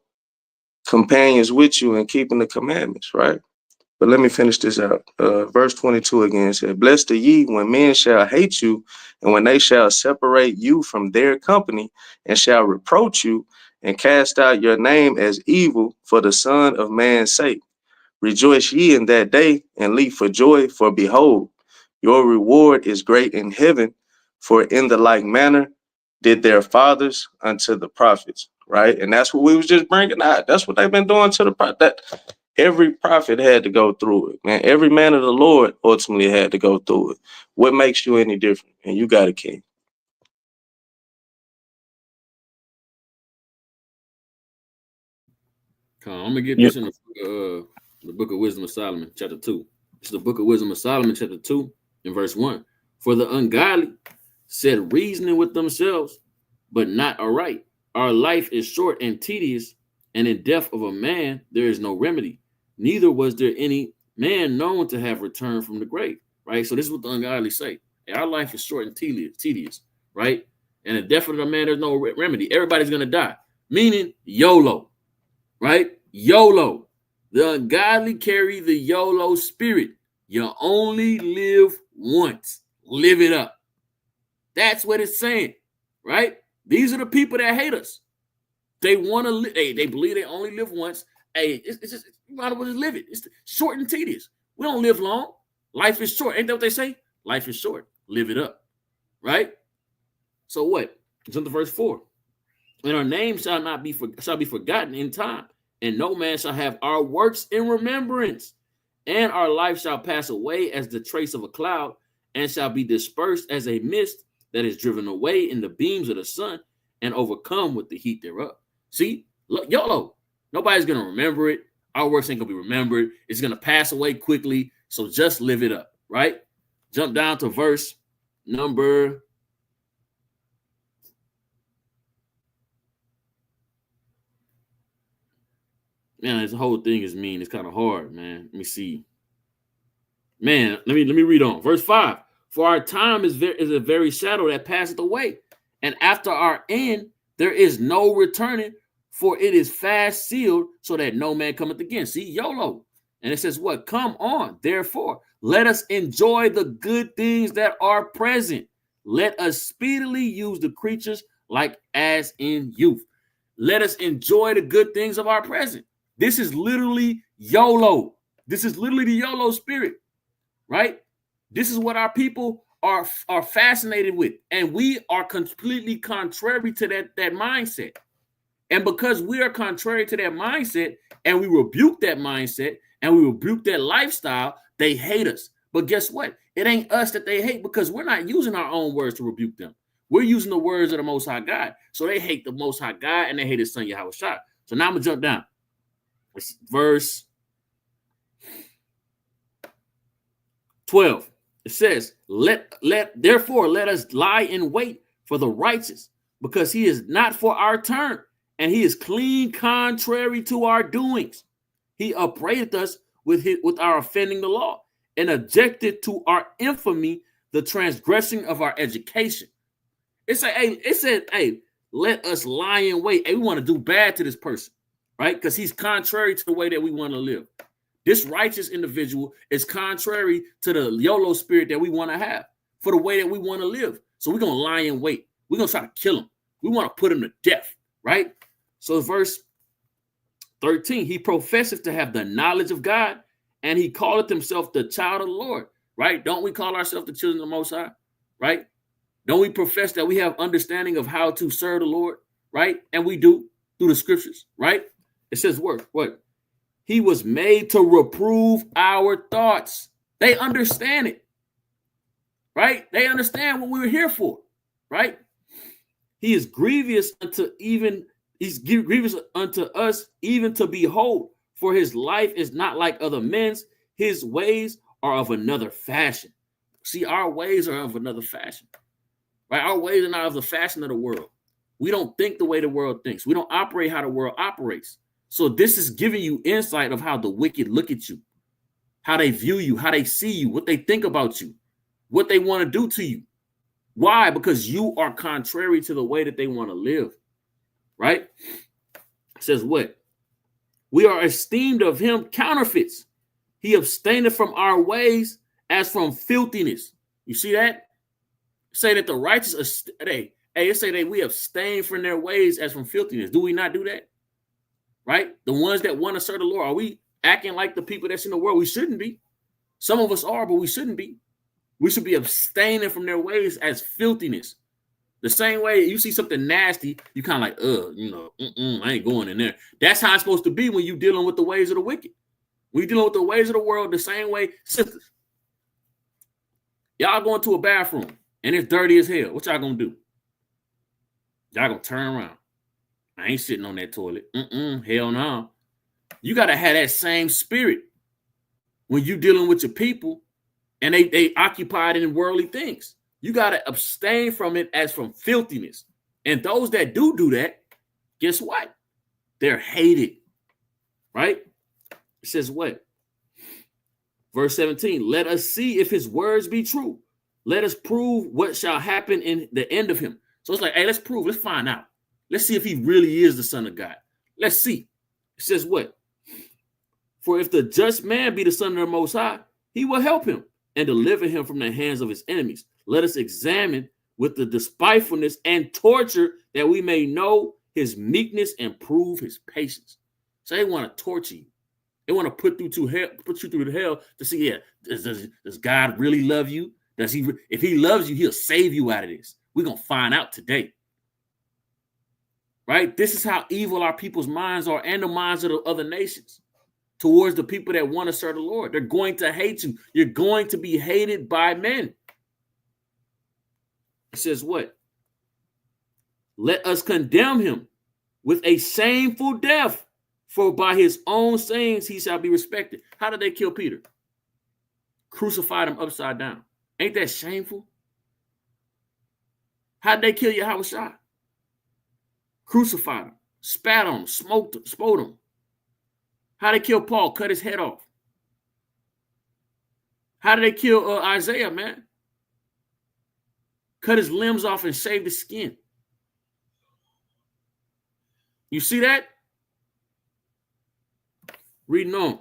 companions with you and keeping the commandments, right? But let me finish this out. Verse 22 again said, "Blessed are ye when men shall hate you, and when they shall separate you from their company, and shall reproach you, and cast out your name as evil for the Son of Man's sake. Rejoice ye in that day, and leap for joy, for behold, your reward is great in heaven, for in the like manner did their fathers unto the prophets." Right? And that's what we was just bringing out. That's what they've been doing to the prophet. Every prophet had to go through it, man. Every man of the Lord ultimately had to go through it. What makes you any different? And you got a king. I'm gonna get Yep. this in the book of Wisdom of Solomon, chapter 2. It's the book of Wisdom of Solomon, chapter 2, and verse 1. "For the ungodly said reasoning with themselves, but not aright. Our life is short and tedious, and in death of a man there is no remedy. Neither was there any man known to have returned from the grave." Right? So this is what the ungodly say. Hey, our life is short and tedious, right? And in death of a man, there's no remedy. Everybody's gonna die. Meaning YOLO, right? YOLO. The ungodly carry the YOLO spirit. You only live once. Live it up. That's what it's saying, right? These are the people that hate us. They want to live. They believe they only live once. Hey, it's just you might as well just live it. It's short and tedious. We don't live long. Life is short. Ain't that what they say? Life is short. Live it up, right? So what? Jump to verse 4. "And our name shall be forgotten in time, and no man shall have our works in remembrance. And our life shall pass away as the trace of a cloud, and shall be dispersed as a mist that is driven away in the beams of the sun, and overcome with the heat thereof." See, look, YOLO. Nobody's gonna remember it. Our works ain't gonna be remembered. It's gonna pass away quickly. So just live it up, right? Jump down to verse number Man, this whole thing is mean. It's kind of hard, man. Let me see. Man, let me read on. Verse 5. For our time is a very shadow that passeth away, and after our end there is no returning, for it is fast sealed, so that no man cometh again. See, YOLO. And it says what? Come on, therefore, let us enjoy the good things that are present. Let us speedily use the creatures like as in youth. Let us enjoy the good things of our present. This is literally YOLO. This is literally the YOLO spirit, right? This is what our people are fascinated with. And we are completely contrary to that mindset. And because we are contrary to that mindset and we rebuke that mindset and we rebuke that lifestyle, they hate us. But guess what? It ain't us that they hate because we're not using our own words to rebuke them. We're using the words of the Most High God. So they hate the Most High God and they hate his son Yahawah. So now I'm going to jump down. It's verse 12. It says, therefore let us lie in wait for the righteous, because he is not for our turn, and he is clean contrary to our doings. He upbraided us with our offending the law, and objected to our infamy, the transgression of our education. It said, hey, let us lie in wait. Hey, we want to do bad to this person, right? Because he's contrary to the way that we want to live. This righteous individual is contrary to the YOLO spirit that we want to have, for the way that we want to live. So we're going to lie in wait. We're going to try to kill him. We want to put him to death, right? So verse 13, he professeth to have the knowledge of God, and he calleth himself the child of the Lord, right? Don't we call ourselves the children of the Most High, right? Don't we profess that we have understanding of how to serve the Lord, right? And we do through the scriptures, right? It says what? He was made to reprove our thoughts. They understand it, right? They understand what we were here for, right? He is grievous unto us, even to behold, for his life is not like other men's. His ways are of another fashion. See, our ways are of another fashion, right? Our ways are not of the fashion of the world. We don't think the way the world thinks. We don't operate how the world operates. So this is giving you insight of how the wicked look at you, how they view you, how they see you, what they think about you, what they want to do to you. Why? Because you are contrary to the way that they want to live, right? It says what? We are esteemed of him counterfeits. He abstaineth from our ways as from filthiness. You see that? Say that the righteous, it say that we abstain from their ways as from filthiness. Do we not do that? Right? The ones that want to serve the Lord, are we acting like the people that's in the world? We shouldn't be. Some of us are, but we shouldn't be. We should be abstaining from their ways as filthiness. The same way you see something nasty, you kind of like, I ain't going in there. That's how it's supposed to be when you're dealing with the ways of the wicked. When you're dealing with the ways of the world, the same way. Sisters, y'all going to a bathroom and it's dirty as hell. What y'all gonna do? Y'all gonna turn around. I ain't sitting on that toilet. Hell no. You got to have that same spirit when you're dealing with your people and they occupied in worldly things. You got to abstain from it as from filthiness. And those that do that, guess what? They're hated, right? It says what? Verse 17, let us see if his words be true. Let us prove what shall happen in the end of him. So it's like, hey, let's prove, let's find out. Let's see if he really is the Son of God. Let's see. It says what? For if the just man be the Son of the Most High, he will help him and deliver him from the hands of his enemies. Let us examine with the despitefulness and torture that we may know his meekness and prove his patience. So they want to torture you. They want to put you through the hell to see, does God really love you? Does he? If he loves you, he'll save you out of this. We're going to find out today. Right? This is how evil our people's minds are and the minds of the other nations towards the people that want to serve the Lord. They're going to hate you. You're going to be hated by men. It says what? Let us condemn him with a shameful death, for by his own sayings he shall be respected. How did they kill Peter? Crucified him upside down. Ain't that shameful? How did they kill Yahawah? Crucified him, spat on him, smote him. How they kill Paul? Cut his head off. How did they kill Isaiah, man? Cut his limbs off and shave his skin. You see that? Reading on.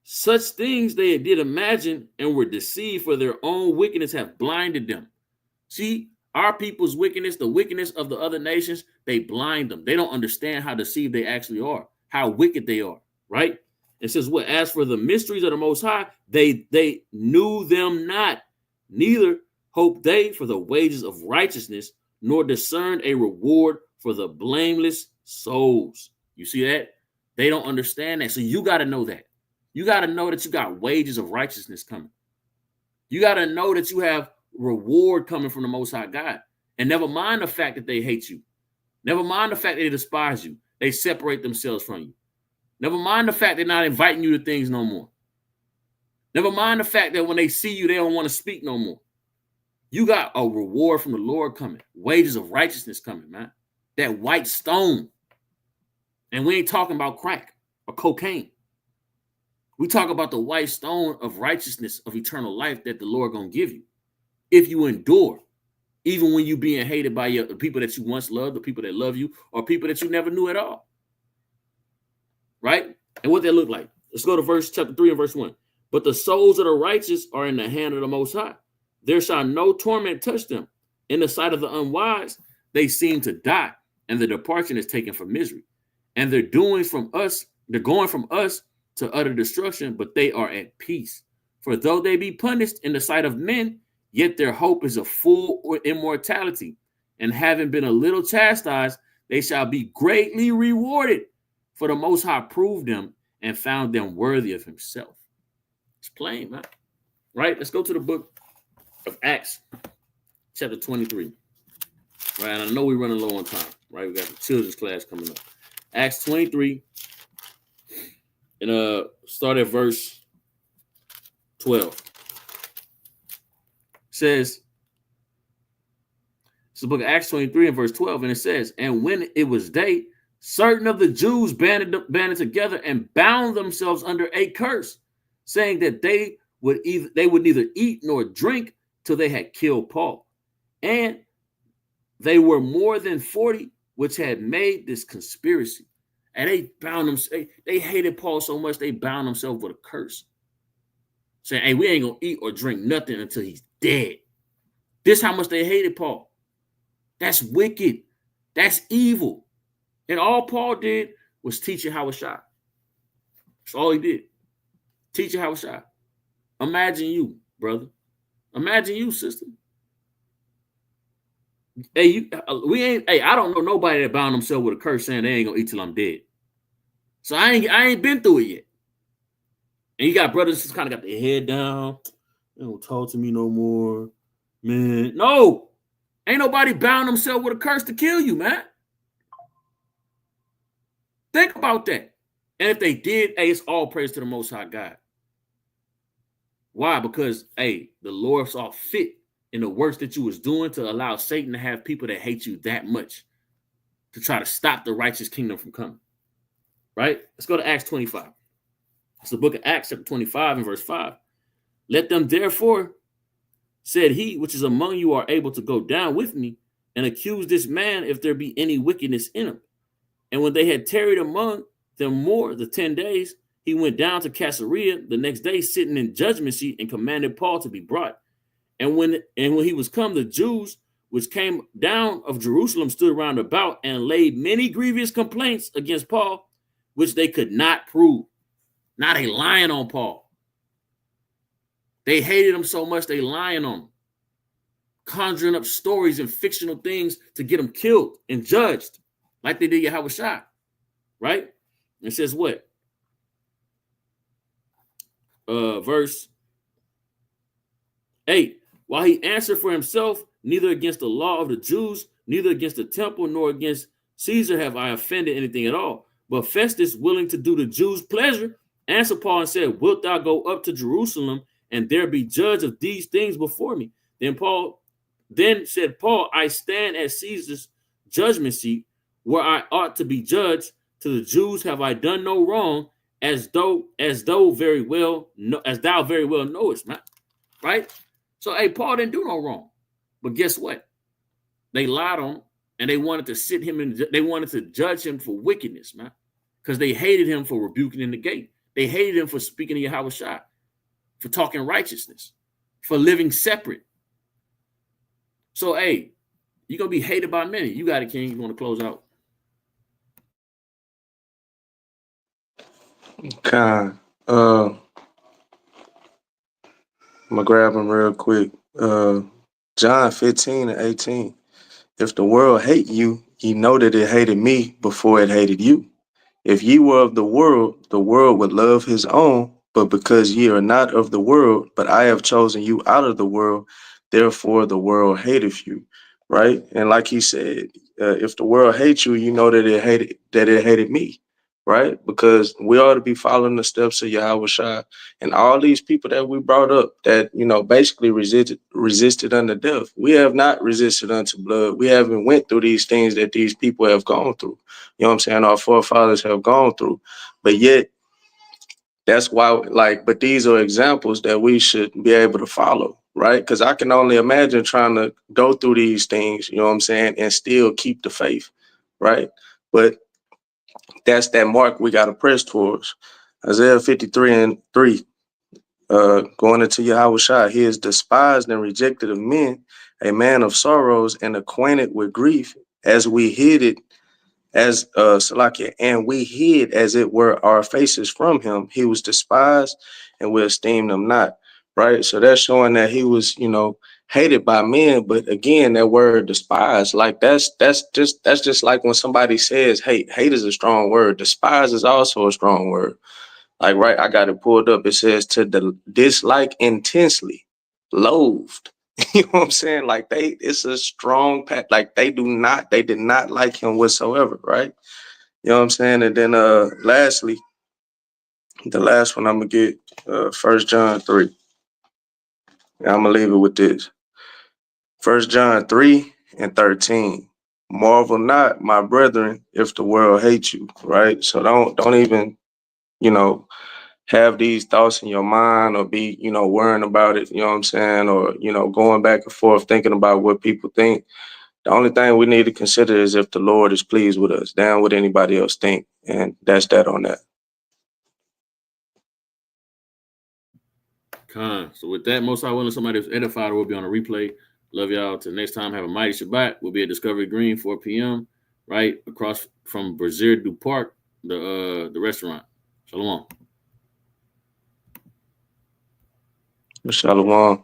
Such things they did imagine and were deceived, for their own wickedness have blinded them. See, our people's wickedness, the wickedness of the other nations, they blind them. They don't understand how deceived they actually are, how wicked they are, right? It says, what? As for the mysteries of the Most High, they knew them not, neither hoped they for the wages of righteousness, nor discerned a reward for the blameless souls. You see that? They don't understand that. So you got to know that. You got to know that you got wages of righteousness coming. You got to know that you have reward coming from the Most High God. And never mind the fact that they hate you. Never mind the fact that they despise you. They separate themselves from you. Never mind the fact they're not inviting you to things no more. Never mind the fact that when they see you, they don't want to speak no more. You got a reward from the Lord coming. Wages of righteousness coming, man. That white stone. And we ain't talking about crack or cocaine. We talk about the white stone of righteousness, of eternal life that the Lord gonna give you. If you endure, even when you being hated by the people that you once loved, the people that love you, or people that you never knew at all. Right? And what that look like. Let's go to chapter 3 and verse 1. But the souls of the righteous are in the hand of the Most High. There shall no torment touch them. In the sight of the unwise, they seem to die, and the departure is taken from misery. And they're going from us to utter destruction, but they are at peace. For though they be punished in the sight of men, yet their hope is of full immortality. And having been a little chastised, they shall be greatly rewarded. For the Most High proved them and found them worthy of himself. It's plain, man. Right? Let's go to the book of Acts, chapter 23. Right? And I know we're running low on time. Right? We got the children's class coming up. Acts 23. And start at verse 12. It says, it's the book of Acts 23 and verse 12, and it says, and when it was day, certain of the Jews banded together and bound themselves under a curse, saying that they would neither eat nor drink till they had killed Paul. And they were more than 40 which had made this conspiracy. And they bound them. They hated Paul so much they bound themselves with a curse, saying, "Hey, we ain't gonna eat or drink nothing until he's dead." This how much they hated Paul. That's wicked. That's evil. And all Paul did was teach Yahawah. That's all he did. Teach Yahawah. Imagine you, brother. Imagine you, sister. Hey, I don't know nobody that bound themselves with a curse saying they ain't gonna eat till I'm dead. So I ain't been through it yet. And you got brothers who kind of got their head down. They don't talk to me no more. Man, no. Ain't nobody bound themselves with a curse to kill you, man. Think about that. And if they did, hey, it's all praise to the Most High God. Why? Because, hey, the Lord saw fit in the works that you was doing to allow Satan to have people that hate you that much to try to stop the righteous kingdom from coming. Right? Let's go to Acts 25. It's the book of Acts, chapter 25 and verse 5. Let them therefore, said he, which is among you are able to go down with me and accuse this man if there be any wickedness in him. And when they had tarried among them more the 10 days, he went down to Caesarea the next day, sitting in judgment seat, and commanded Paul to be brought. And when he was come, the Jews which came down of Jerusalem stood round about and laid many grievous complaints against Paul, which they could not prove. Now they lying on Paul. They hated him so much they lying on him, conjuring up stories and fictional things to get him killed and judged, like they did Yahawah. Right? It says what? Verse 8. While he answered for himself, neither against the law of the Jews, neither against the temple, nor against Caesar have I offended anything at all. But Festus, willing to do the Jews' pleasure, answered Paul and said, wilt thou go up to Jerusalem and there be judge of these things before me? Then said Paul, I stand at Caesar's judgment seat, where I ought to be judged. To the Jews have I done no wrong, as thou very well knowest, man. Right? So hey, Paul didn't do no wrong. But guess what? They lied on him and they wanted to sit him in, they wanted to judge him for wickedness, man. Because they hated him for rebuking in the gate. They hated him for speaking to Yahawah, for talking righteousness, for living separate. So hey, you're gonna be hated by many. You got it, King. You want to close out? Kind. I'm gonna grab them real quick. John 15:18. If the world hate you, ye know that it hated me before it hated you. If ye were of the world would love his own, but because ye are not of the world, but I have chosen you out of the world, therefore the world hateth you. Right? And like he said, if the world hates you, you know that it hated me. Right? Because we ought to be following the steps of Yahawah and all these people that we brought up that, basically resisted unto death. We have not resisted unto blood. We haven't went through these things that these people have gone through. You know what I'm saying? Our forefathers have gone through. But yet, that's why, but these are examples that we should be able to follow, right? Because I can only imagine trying to go through these things, you know what I'm saying, and still keep the faith, right? But that's that mark we got to press towards. Isaiah 53:3, going into Yahawah, he is despised and rejected of men, a man of sorrows and acquainted with grief, as we hid it as Salakia, and we hid as it were our faces from him. He was despised and we esteemed him not. Right. So that's showing that he was, hated by men. But again, that word despised, like that's just like when somebody says hate. Hate is a strong word. Despise is also a strong word. Like, right, I got it pulled up. It says to dislike intensely, loathed. You know what I'm saying? Like it's a strong pack. Like they did not like him whatsoever, right? You know what I'm saying? And then lastly, the last one I'm gonna get, 1 John 3. And I'm gonna leave it with this. 1 John 3:13. Marvel not, my brethren, if the world hates you, right? So don't even, you know, have these thoughts in your mind or be, worrying about it, you know what I'm saying? Or, going back and forth thinking about what people think. The only thing we need to consider is if the Lord is pleased with us, damn what anybody else think. And that's that on that. So with that, most I willing somebody who's edified will be on a replay. Love y'all. Till next time, have a mighty Shabbat. We'll be at Discovery Green, 4 p.m. right across from Brazier du Park, the restaurant. Shalom. Shalom.